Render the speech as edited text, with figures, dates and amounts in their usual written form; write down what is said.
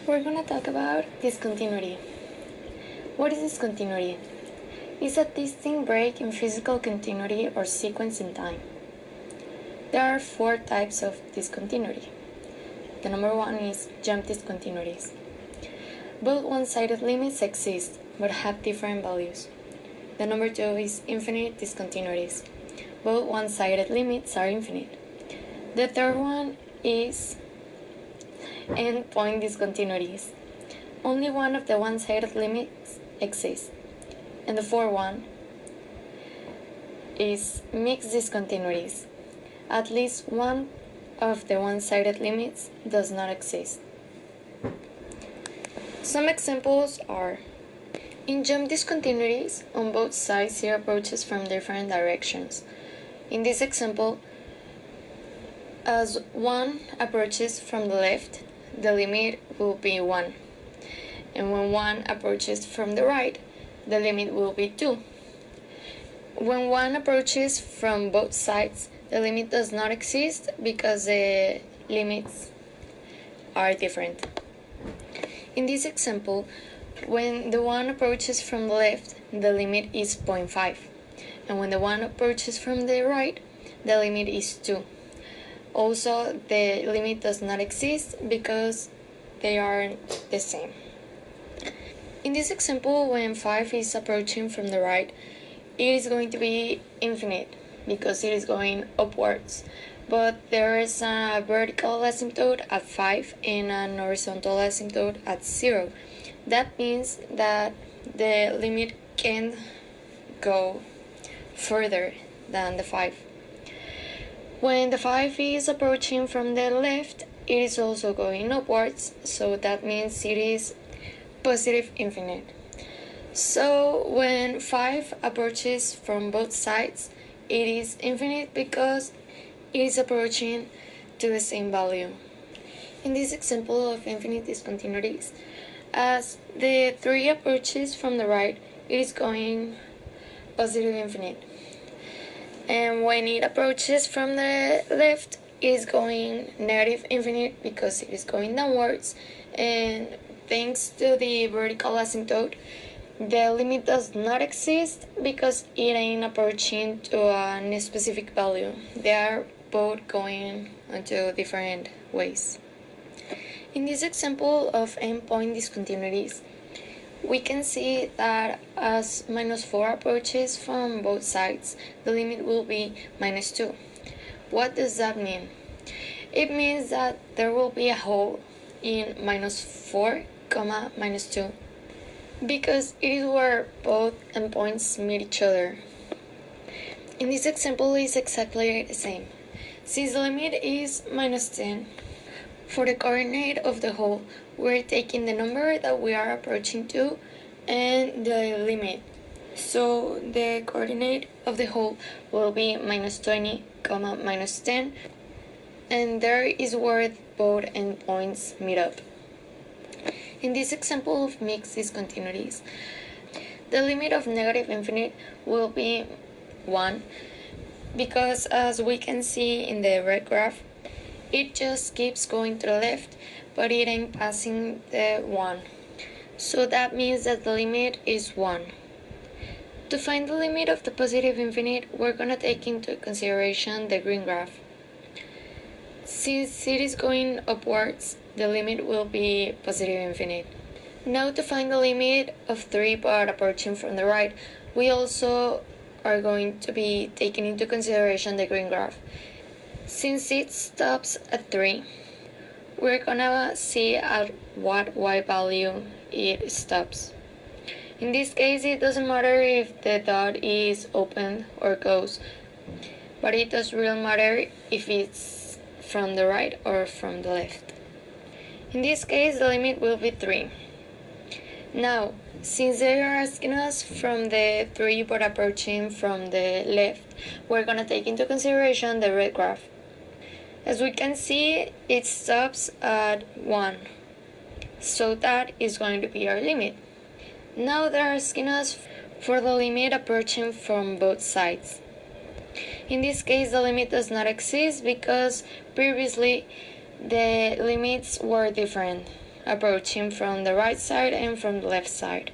We're going to talk about discontinuity. What is discontinuity? It's a distinct break in physical continuity or sequence in time. There are 4 types of discontinuity. The number 1 is jump discontinuities. Both one-sided limits exist but have different values. The number 2 is infinite discontinuities. Both one-sided limits are infinite. The third one is endpoint discontinuities. Only one of the one-sided limits exists. And the fourth one is mixed discontinuities. At least one of the one-sided limits does not exist. Some examples are: in jump discontinuities, on both sides see approaches from different directions. In this example, as one approaches from the left, the limit will be 1. And when one approaches from the right, the limit will be 2. When one approaches from both sides, the limit does not exist because the limits are different. In this example, when the one approaches from the left, the limit is 0.5. And when the one approaches from the right, the limit is 2. Also, the limit does not exist because they aren't the same. In this example, when 5 is approaching from the right, it is going to be infinite because it is going upwards. But there is a vertical asymptote at 5 and an horizontal asymptote at 0. That means that the limit can go further than the 5. When the 5 is approaching from the left, it is also going upwards, so that means it is positive infinite. So when 5 approaches from both sides, it is infinite because it is approaching to the same value. In this example of infinite discontinuities, as the 3 approaches from the right, it is going positive infinite. And when it approaches from the left, it is going negative infinite because it is going downwards. And thanks to the vertical asymptote, the limit does not exist because it ain't approaching to a specific value. They are both going into different ways. In this example of endpoint discontinuities, we can see that as -4 approaches from both sides, the limit will be -2. What does that mean? It means that there will be a hole in -4, -2, because it is where both endpoints meet each other. In this example, it's exactly the same. Since the limit is -10, for the coordinate of the hole, we're taking the number that we are approaching to and the limit. So the coordinate of the hole will be -20, -10, and there is where both endpoints meet up. In this example of mixed discontinuities, the limit of negative infinite will be 1 because, as we can see in the red graph, it just keeps going to the left, but it ain't passing the 1. So that means that the limit is 1. To find the limit of the positive infinite, we're going to take into consideration the green graph. Since it is going upwards, the limit will be positive infinite. Now to find the limit of 3 but approaching from the right, we also are going to be taking into consideration the green graph. Since it stops at 3, we're gonna see at what y value it stops. In this case, it doesn't matter if the dot is open or closed, but it does really matter if it's from the right or from the left. In this case, the limit will be 3. Now, since they are asking us from the 3 but approaching from the left, we're gonna take into consideration the red graph. As we can see, it stops at 1, so that is going to be our limit. Now they're asking us for the limit approaching from both sides. In this case, the limit does not exist because previously the limits were different. approaching from the right side and from the left side.